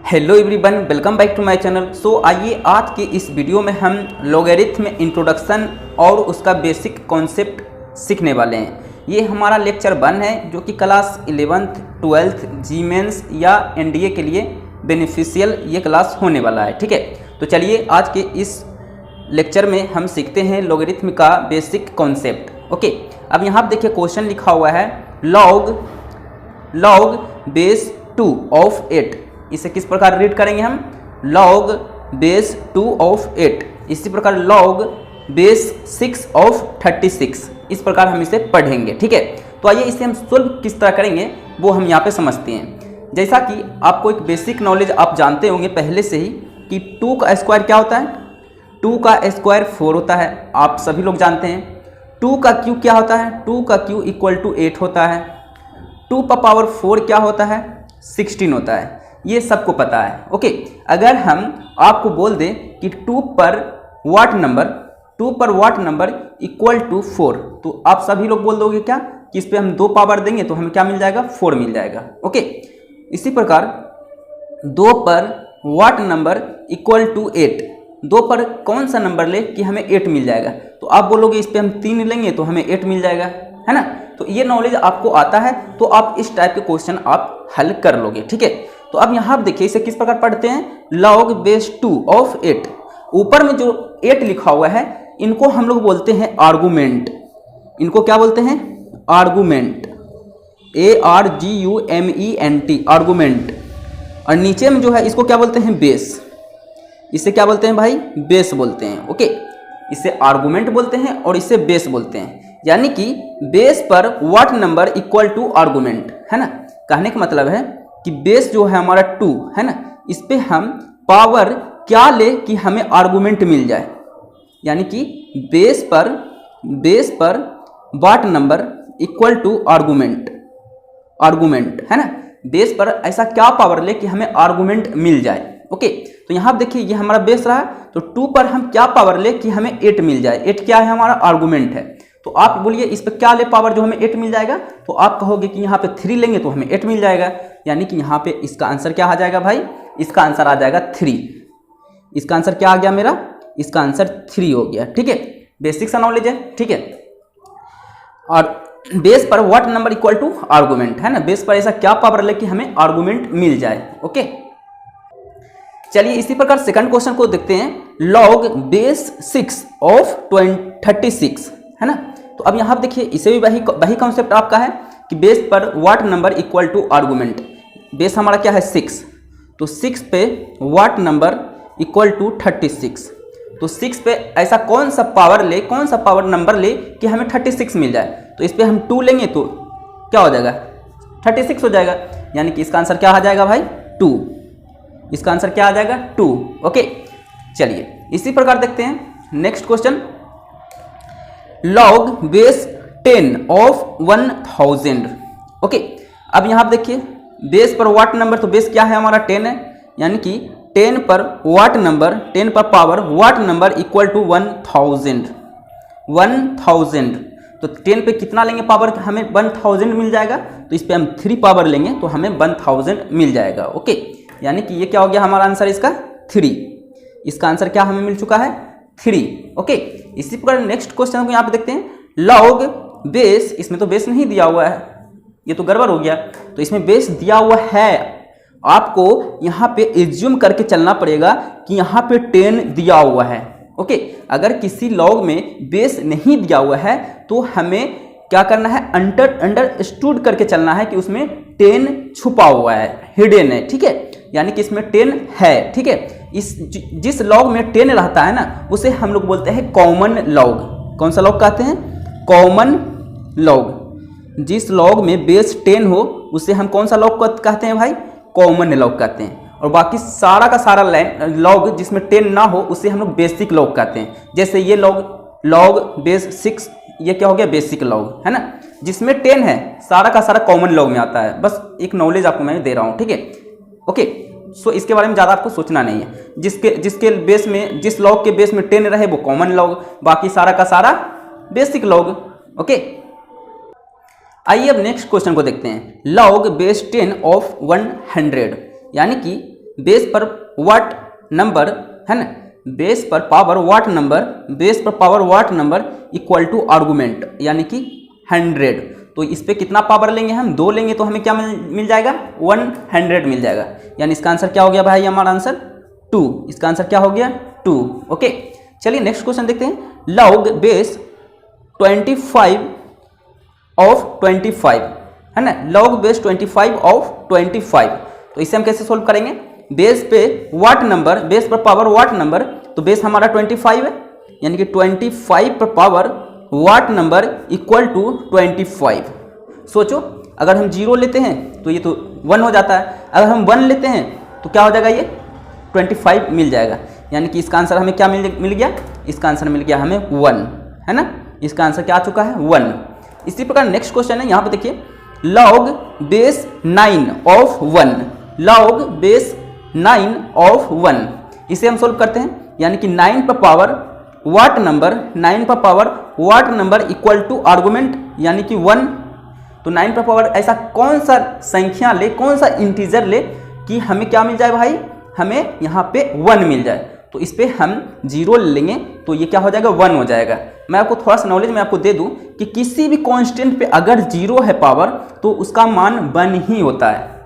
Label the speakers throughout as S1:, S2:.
S1: Hello everyone, welcome back to my channel. So आइए आज के इस वीडियो में हम लॉगरिथम इंट्रोडक्शन और उसका बेसिक कॉन्सेप्ट सीखने वाले हैं। ये हमारा लेक्चर 1 है जो कि क्लास 11th 12th जी मेंस या एनडीए के लिए बेनिफिशियल ये क्लास होने वाला है। ठीक है, तो चलिए आज के इस लेक्चर में हम सीखते हैं लॉगरिथम का बेसिक कॉन्सेप्ट। ओके, अब यहाँ पर देखिए क्वेश्चन लिखा हुआ है log बेस 2 ऑफ 8। इसे किस प्रकार रीड करेंगे हम? log base 2 of 8। इसी प्रकार log बेस 6 ऑफ 36। इस प्रकार हम इसे पढ़ेंगे। ठीक है, तो आइए इसे हम सोल्व किस तरह करेंगे वो हम यहाँ पे समझते हैं। जैसा कि आपको एक बेसिक नॉलेज आप जानते होंगे पहले से ही कि 2 का स्क्वायर क्या होता है? 2 का स्क्वायर 4 होता है, आप सभी लोग जानते हैं। 2 का क्यू क्या होता है? 2 का क्यू इक्वल टू 8 होता है। 2 का पावर 4 क्या होता है? 16 होता है। ये सबको पता है। ओके, अगर हम आपको बोल दें कि 2 पर वाट नंबर इक्वल टू 4, तो आप सभी लोग बोल दोगे क्या कि इस पे हम 2 पावर देंगे तो हमें क्या मिल जाएगा? 4 मिल जाएगा। ओके, इसी प्रकार 2 पर वाट नंबर इक्वल टू 8, 2 पर कौन सा नंबर ले कि हमें 8 मिल जाएगा? तो आप बोलोगे इस पे हम 3 लेंगे तो हमें 8 मिल जाएगा, है ना? तो ये नॉलेज आपको आता है तो आप इस टाइप के क्वेश्चन आप हल कर लोगे। ठीक है, तो अब यहाँ आप देखिए इसे किस प्रकार पढ़ते हैं? log base 2 of 8। ऊपर में जो 8 लिखा हुआ है इनको हम लोग बोलते हैं आर्गुमेंट। इनको क्या बोलते हैं? Argument, ARGUMENT, argument. और नीचे में जो है इसको क्या बोलते हैं? बेस। इसे क्या बोलते हैं भाई? बेस बोलते हैं। ओके, इसे आर्गुमेंट बोलते हैं और इसे बेस बोलते हैं। यानी कि बेस पर what number equal to argument, है ना? कहने का मतलब है कि बेस जो है हमारा 2 है ना, इस पे हम पावर क्या ले कि हमें आर्गुमेंट मिल जाए। यानी कि बेस पर what number equal to argument है ना। बेस पर ऐसा क्या पावर ले कि हमें आर्गुमेंट मिल जाए। ओके, तो यहाँ देखिए ये हमारा बेस रहा, तो 2 पर हम क्या पावर ले कि हमें 8 मिल जाए। 8 क्या है? हमारा आर्गुमेंट है। तो आप बोलिए इस पर क्या ले पावर जो हमें 8 मिल जाएगा? तो आप कहोगे कि यहाँ पे 3 लेंगे तो हमें 8 मिल जाएगा। यानी कि यहाँ पे इसका आंसर क्या आ जाएगा भाई? इसका आंसर आ जाएगा 3। इसका आंसर क्या आ गया मेरा? इसका आंसर 3 हो गया। ठीक है, बेसिक सा नॉलेज है। ठीक है, और बेस पर what number equal to argument, है ना। बेस पर ऐसा क्या पावर ले कि हमें आर्गुमेंट मिल जाए। ओके, चलिए इसी प्रकार सेकंड क्वेश्चन को देखते हैं। log बेस 6 ऑफ 36, है ना। तो अब यहाँ देखिए इसे भी वही कॉन्सेप्ट आपका है कि बेस पर what number equal to argument. Base हमारा क्या है? 6, तो 6 पे वाट नंबर इक्वल टू 36। तो 6 पे ऐसा कौन सा पावर नंबर ले कि हमें 36 मिल जाए? तो इस पे हम 2 लेंगे तो क्या हो जाएगा? 36 हो जाएगा। यानी कि इसका आंसर क्या आ जाएगा भाई? 2। इसका आंसर क्या आ जाएगा? 2। ओके, चलिए इसी प्रकार देखते हैं next question. log base 10 of 1000। Okay, अब यहाँ आप देखिए बेस पर वाट नंबर, तो बेस क्या है हमारा? 10 है। यानी कि 10 पर वाट नंबर, 10 पर power what number equal to 1000। तो 10 पे कितना लेंगे पावर? हमें 1000 मिल जाएगा। तो इस पे हम 3 पावर लेंगे तो हमें 1000 मिल जाएगा। ओके, यानी कि ये क्या हो गया हमारा आंसर? इसका 3। इसका आंसर क्या हमें मिल चुका है? 3। ओके, इसी प्रकार नेक्स्ट क्वेश्चन को यहाँ पे देखते हैं। log बेस, इसमें तो बेस नहीं दिया हुआ है, ये तो गड़बड़ हो गया। तो इसमें बेस दिया हुआ है, आपको यहाँ पे एज्यूम करके चलना पड़ेगा कि यहाँ पे 10 दिया हुआ है। ओके, अगर किसी log में बेस नहीं दिया हुआ है तो हमें क्या करना है? अंडरस्टूड करके चलना है कि उसमें 10 छुपा हुआ है, हिडन है। ठीक है, यानी कि इसमें 10 है। ठीक है, जिस log में 10 रहता है ना उसे हम लोग बोलते हैं कॉमन log। कौन सा log कहते हैं? Common log। जिस log में बेस 10 हो उसे हम कौन सा log कहते हैं भाई? कॉमन log कहते हैं। और बाकी सारा का सारा log जिसमें 10 ना हो उसे हम लोग बेसिक log कहते हैं। जैसे ये log बेस 6, ये क्या हो गया? बेसिक log, है ना। जिसमें 10 है सारा का सारा कॉमन log में आता है। बस एक नॉलेज आपको मैं दे रहा हूँ। ठीक है, ओके, सो इसके बारे में ज़्यादा आपको सोचना नहीं है। जिसके बेस में, जिस log के बेस में 10 रहे वो कॉमन log, बाकी सारा का सारा बेसिक log। ओके, आइए अब नेक्स्ट क्वेश्चन को देखते हैं। log बेस 10 ऑफ 100, यानी कि बेस पर वाट नंबर, है ना, बेस पर पावर वाट नंबर, बेस पर power what number equal to argument यानी कि 100। तो इस पे कितना पावर लेंगे हम, 2 लेंगे तो हमें क्या मिल जाएगा, 100 मिल जाएगा। यानी इसका आंसर क्या हो गया भाई, हमारा आंसर 2। इसका आंसर क्या हो गया, 2। ओके, चलिए नेक्स्ट क्वेश्चन देखते हैं। लॉग बेस 25 ऑफ 25, है ना, लॉग बेस 25 ऑफ 25। तो इसे हम कैसे सोल्व करेंगे, बेस पे वाट नंबर, बेस पर पावर वाट नंबर, तो बेस हमारा 25 है, यानी कि 25 पर power what number equal to 25। सोचो अगर हम 0 लेते हैं तो ये तो 1 हो जाता है, अगर हम 1 लेते हैं तो क्या हो जाएगा, ये 25 मिल जाएगा। यानी कि इसका आंसर हमें क्या मिल गया, इसका आंसर मिल गया हमें 1, है ना, इसका आंसर क्या आ चुका है, 1। इसी प्रकार नेक्स्ट क्वेश्चन है, यहाँ पे देखिए, log base 9 of 1, log base 9 of 1, इसे हम सोल्व करते हैं। यानी कि 9 पर पावर वाट नंबर, 9 पर power what number equal to argument यानी कि 1। तो 9 पर पावर ऐसा कौन सा संख्या ले, कौन सा इंटीजर ले कि हमें क्या मिल जाए भाई, हमें यहाँ पे 1 मिल जाए। तो इस पे हम 0 लेंगे तो ये क्या हो जाएगा, 1 हो जाएगा। मैं आपको थोड़ा सा नॉलेज मैं आपको दे दूं कि किसी भी कांस्टेंट पे अगर 0 है पावर तो उसका मान 1 ही होता है।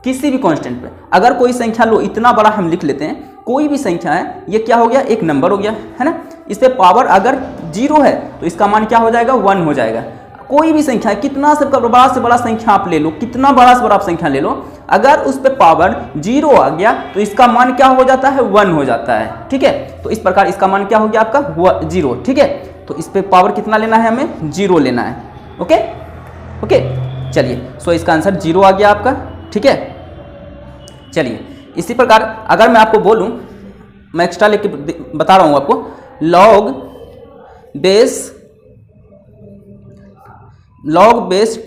S1: किसी भी कांस्टेंट पे अगर कोई संख्या लो, इतना बड़ा हम लिख लेते हैं, कोई भी संख्या है, ये क्या हो गया, एक नंबर हो गया, है ना, इस पे पावर अगर 0 है तो इसका मान क्या हो जाएगा, 1 हो जाएगा। कोई भी संख्या, कितना से बड़ा संख्या आप ले लो, कितना बड़ा से बड़ा संख्या ले लो, अगर उस पे पावर 0 आ गया तो इसका मान क्या हो जाता है, 1 हो जाता है। ठीक है, तो इस प्रकार इसका मान क्या हो गया आपका, 0। ठीक है, तो इस पे पावर कितना लेना है, हमें 0 लेना है। ओके ओके, चलिए, सो इसका आंसर 0 आ गया आपका। ठीक है, चलिए इसी प्रकार अगर मैं आपको बोलूं, मैं एक्स्ट्रा लेके बता रहा हूं आपको, लॉग बेस 10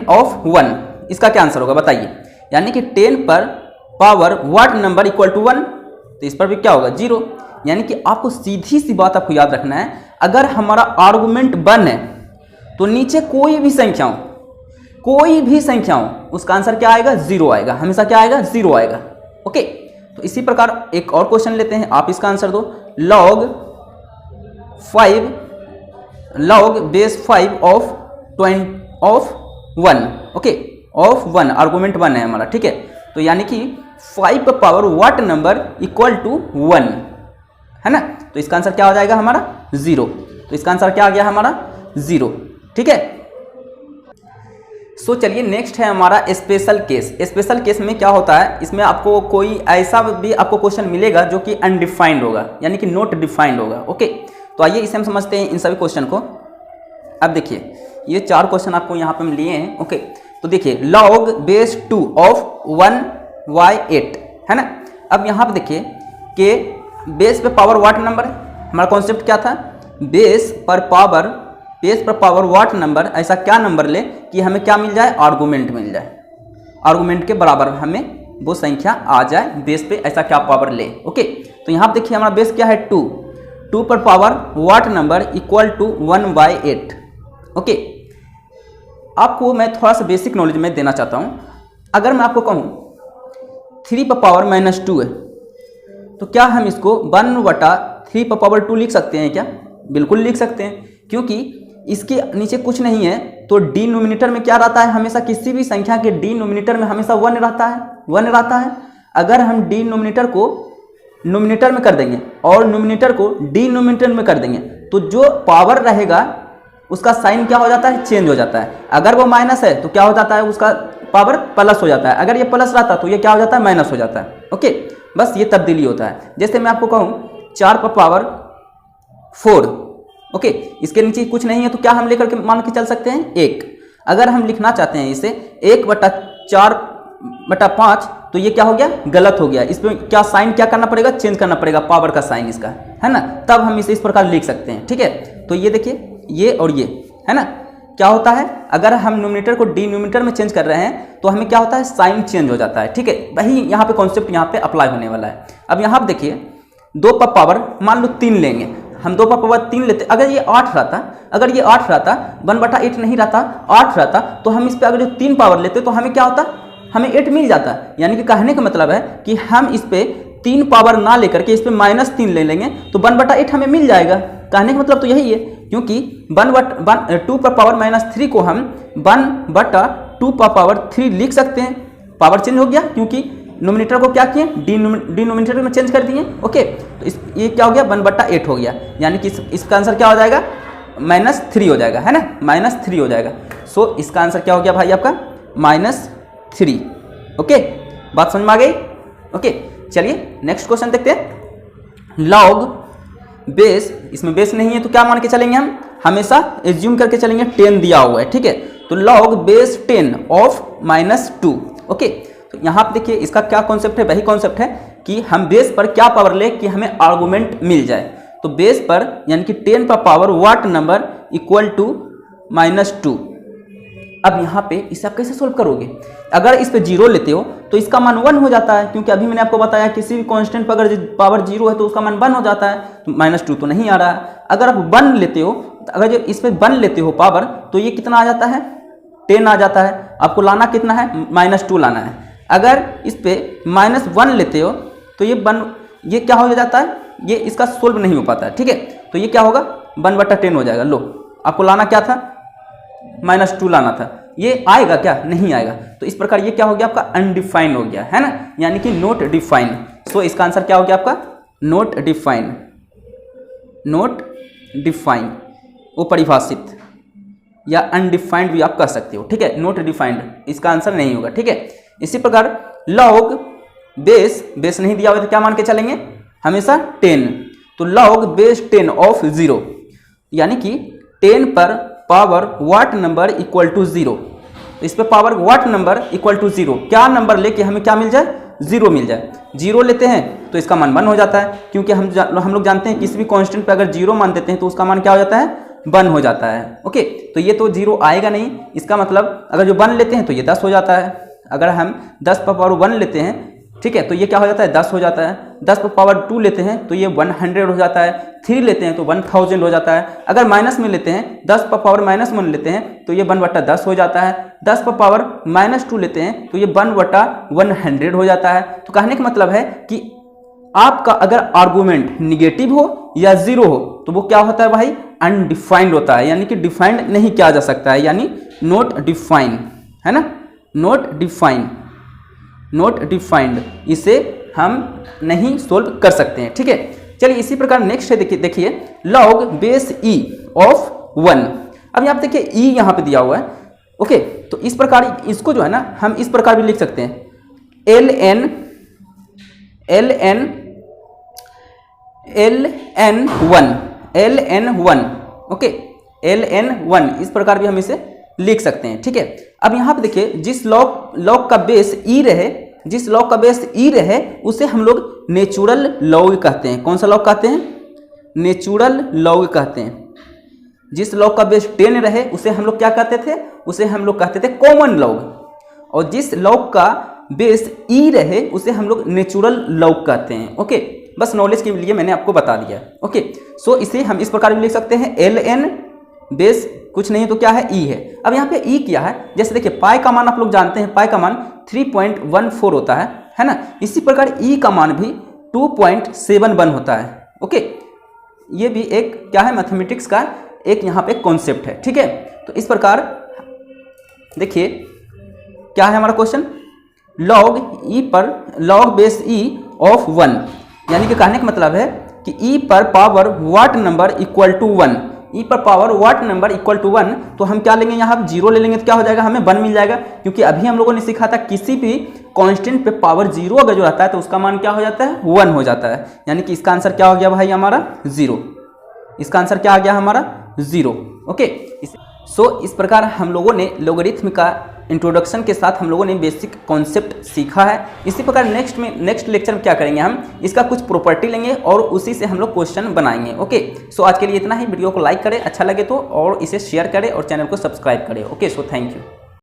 S1: ऑफ 1, इसका क्या आंसर होगा बताइए। यानी कि 10 पर power what number equal to 1, तो इस पर भी क्या होगा, 0। यानी कि आपको सीधी सी बात आपको याद रखना है, अगर हमारा आर्गुमेंट 1 है तो नीचे कोई भी संख्या हो उसका आंसर क्या आएगा, 0 आएगा, हमेशा क्या आएगा, 0 आएगा। ओके, तो इसी प्रकार एक और क्वेश्चन लेते हैं, आप इसका आंसर दो। Log base 5 of 1, okay, of 1, argument 1 है हमारा। ठीक है, तो यानी कि 5 पर power what number equal to 1, है ना, तो इसका आंसर क्या हो जाएगा हमारा, 0। तो इसका आंसर क्या आ गया हमारा, 0। ठीक है, सो चलिए नेक्स्ट है हमारा स्पेशल केस। स्पेशल केस में क्या होता है, इसमें आपको कोई ऐसा भी आपको क्वेश्चन मिलेगा जो कि अनडिफाइंड होगा, यानी कि नॉट डिफाइंड होगा। ओके, तो आइए इसे हम समझते हैं इन सभी क्वेश्चन को। अब देखिए, ये 4 क्वेश्चन आपको यहाँ पे हम लिए हैं। ओके, तो देखिए, लॉग बेस 2 ऑफ 1/8, है ना। अब यहाँ पे देखिए कि बेस पे पावर वाट नंबर है, हमारा कॉन्सेप्ट क्या था, बेस पर पावर वाट नंबर, ऐसा क्या नंबर ले कि हमें क्या मिल जाए, आर्गुमेंट मिल जाए, आर्गुमेंट के बराबर हमें वो संख्या आ जाए, बेस पे ऐसा क्या पावर ले। ओके, तो यहाँ पे देखिए हमारा बेस क्या है, 2 पर power what number equal to 1/8। Okay, आपको मैं थोड़ा सा बेसिक नॉलेज में देना चाहता हूँ। अगर मैं आपको कहूँ 3 पर पावर -2 है, तो क्या हम इसको 1/3 पर पावर 2 लिख सकते हैं क्या, बिल्कुल लिख सकते हैं, क्योंकि इसके नीचे कुछ नहीं है। तो डिनोमिनेटर में क्या रहता है, हमेशा किसी भी संख्या के डिनोमिनेटर में हमेशा 1 रहता है। अगर हम डिनोमिनेटर को नोमिनेटर में कर देंगे और नोमिनेटर को डिनोमिनेटर में कर देंगे तो जो पावर रहेगा उसका साइन क्या हो जाता है, चेंज हो जाता है। अगर वो माइनस है तो क्या हो जाता है, उसका पावर प्लस हो जाता है। अगर ये प्लस रहता तो ये क्या हो जाता है, माइनस हो जाता है। ओके, बस ये तब्दीली होता है। जैसे मैं आपको कहूँ 4 पर पावर 4, ओके, इसके नीचे कुछ नहीं है तो क्या हम लेकर के मान के चल सकते हैं, 1। अगर हम लिखना चाहते हैं इसे 1/4/5 तो ये क्या हो गया, गलत हो गया। इसमें क्या साइन क्या करना पड़ेगा, चेंज करना पड़ेगा, पावर का साइन इसका, है ना, तब हम इसे इस प्रकार लिख सकते हैं। ठीक है, तो ये देखिए, ये और ये, है ना, क्या होता है, अगर हम नोमिनेटर को डिनोमिनेटर में चेंज कर रहे हैं तो हमें क्या होता है, साइन चेंज हो जाता है। ठीक है, वही यहाँ पे कॉन्सेप्ट यहाँ पे अप्लाई होने वाला है। अब यहाँ पे देखिए 2 पर पावर मान लो 3 लेंगे, हम 2 पर पावर 3 लेते, अगर ये 8 रहता 1/8 नहीं रहता, 8 रहता, तो हम इस पे अगर जो 3 पावर लेते तो हमें क्या होता, हमें 8 मिल जाता है। यानी कि कहने का मतलब है कि हम इस पे 3 पावर ना लेकर के इस पे -3 ले लेंगे तो 1/8 हमें मिल जाएगा। कहने का मतलब तो यही है, क्योंकि 2 पर पावर -3 को हम 1/2 पर पावर 3 लिख सकते हैं। पावर चेंज हो गया क्योंकि नोमिनेटर को क्या किए, डिनोमिनेटर में चेंज कर दिए। ओके, तो ये क्या हो गया, 1/8 हो गया। यानी कि इसका आंसर क्या हो जाएगा, -3 हो जाएगा, है ना, -3 हो जाएगा। सो इसका आंसर क्या हो गया भाई आपका -3। ओके, बात समझ में आ गई। ओके, चलिए नेक्स्ट क्वेश्चन देखते हैं। लॉग बेस, इसमें बेस नहीं है तो क्या मान के चलेंगे, हम हमेशा एज्यूम करके चलेंगे 10 दिया हुआ है, ठीक है। तो लॉग बेस 10 ऑफ -2। ओके, तो यहाँ पे देखिए इसका क्या कॉन्सेप्ट है, वही कॉन्सेप्ट है कि हम बेस पर क्या पावर ले कि हमें आर्गुमेंट मिल जाए। तो बेस पर यानी कि 10 पर power what number equal to -2। अब यहाँ पे इसे आप कैसे सोल्व करोगे, अगर इस पे 0 लेते हो तो इसका मान 1 हो जाता है, क्योंकि अभी मैंने आपको बताया किसी भी कांस्टेंट पर अगर पावर 0 है तो उसका मान 1 हो जाता है। तो -2 तो नहीं आ रहा है। अगर आप 1 लेते हो, अगर जो इस पे 1 लेते हो पावर, तो ये कितना आ जाता है, 10 आ जाता है। आपको लाना कितना है, -2 लाना है। अगर इस पे -1 लेते हो तो ये क्या हो जाता है, ये इसका सोल्व नहीं हो पाता है, ठीक है। तो ये क्या होगा, 1/10 हो जाएगा। लो, आपको लाना क्या था, -2 लाना था। ये आएगा क्या, नहीं आएगा। तो इस प्रकार ये क्या हो गया आपका, अनडिफाइंड हो गया, है ना, यानी कि नॉट डिफाइंड। सो इसका आंसर क्या हो गया आपका, नॉट डिफाइंड। नॉट डिफाइंड, वो परिभाषित या अनडिफाइंड भी आप कह सकते हो, ठीक है। नॉट डिफाइंड इसका आंसर नहीं होगा, ठीक है। इसी प्रकार लॉग बेस नहीं दिया हुआ तो क्या मान के चलेंगे, हमेशा 10। तो लॉग बेस 10 ऑफ 0, यानी कि 10 पर power what number equal to 0। इस पे power what number equal to 0, क्या नंबर लेके हमें क्या मिल जाए, 0 मिल जाए। 0 लेते हैं तो इसका मान 1 हो जाता है, क्योंकि हम लोग जानते हैं किसी भी कांस्टेंट पे अगर 0 मान देते हैं तो उसका मान क्या हो जाता है, 1 हो जाता है। ओके, तो ये तो 0 आएगा नहीं। इसका मतलब अगर जो 1 लेते हैं तो ये 10 हो जाता है। अगर हम 10 पर पावर 1 लेते हैं, ठीक है, तो ये क्या हो जाता है, 10 हो जाता है। 10 पर पावर 2 लेते हैं तो ये 100 हो जाता है। 3 लेते हैं तो 1000 हो जाता है। अगर माइनस में लेते हैं, 10 पर पावर -1 लेते हैं तो ये 1/10 हो जाता है। 10 पर पावर -2 लेते हैं तो ये 1/100 हो जाता है। तो कहने का मतलब है कि आपका अगर आर्गूमेंट निगेटिव हो या 0 हो तो वो क्या होता है भाई, अनडिफाइंड होता है, यानी कि डिफाइंड नहीं किया जा सकता है, यानी नॉट डिफाइंड, है ना, नॉट डिफाइंड। नॉट डिफाइंड, इसे हम नहीं सोल्व कर सकते हैं, ठीक है। चलिए इसी प्रकार नेक्स्ट है, देखिए लॉग बेस ई ऑफ 1। अब यहाँ पे देखिए ई यहाँ पे दिया हुआ है। ओके, तो इस प्रकार इसको जो है ना हम इस प्रकार भी लिख सकते हैं, ln1। ओके, ln1 इस प्रकार भी हम इसे लिख सकते हैं, ठीक है। अब यहाँ पे देखिए जिस लॉग का बेस ई रहे, उसे हम लोग नेचुरल लॉग कहते हैं। कौन सा लॉग कहते हैं, नेचुरल लॉग कहते हैं। जिस लॉग का बेस 10 रहे उसे हम लोग क्या कहते थे, उसे हम लोग कहते थे कॉमन लॉग। और जिस लॉग का बेस ई रहे उसे हम लोग नेचुरल लॉग कहते हैं। ओके, बस नॉलेज के लिए मैंने आपको बता दिया। ओके, सो इसे हम इस प्रकार भी लिख सकते हैं, ln बेस कुछ नहीं तो क्या है, ई है। अब यहाँ पे ई क्या है, जैसे देखिए पाई का मान आप लोग जानते हैं, पाई का मान 3.14 होता है ना। इसी प्रकार ई का मान भी 2.71 होता है। ओके, ये भी एक क्या है, मैथमेटिक्स का एक यहाँ पे कॉन्सेप्ट है, ठीक है। तो इस प्रकार देखिए क्या है हमारा question, log base E of 1, यानी कि कहने का मतलब है कि ई पर power what number equal to 1। E पर power what number equal to 1, तो हम क्या लेंगे, यहाँ 0 ले लेंगे तो क्या हो जाएगा, हमें 1 मिल जाएगा। क्योंकि अभी हम लोगों ने सीखा था किसी भी कांस्टेंट पे पावर 0 अगर जो रहता है तो उसका मान क्या हो जाता है, 1 हो जाता है। यानी कि इसका आंसर क्या हो गया भाई हमारा, 0। इसका आंसर क्या आ गया हमारा, 0। ओके, सो इस प्रकार हम लोगों ने लोगरिथम का इंट्रोडक्शन के साथ हम लोगों ने बेसिक कॉन्सेप्ट सीखा है। इसी प्रकार नेक्स्ट लेक्चर में क्या करेंगे, हम इसका कुछ प्रॉपर्टी लेंगे और उसी से हम लोग क्वेश्चन बनाएंगे। ओके, सो आज के लिए इतना ही। वीडियो को लाइक करें अच्छा लगे तो, और इसे शेयर करें और चैनल को सब्सक्राइब करें। Okay, so thank you.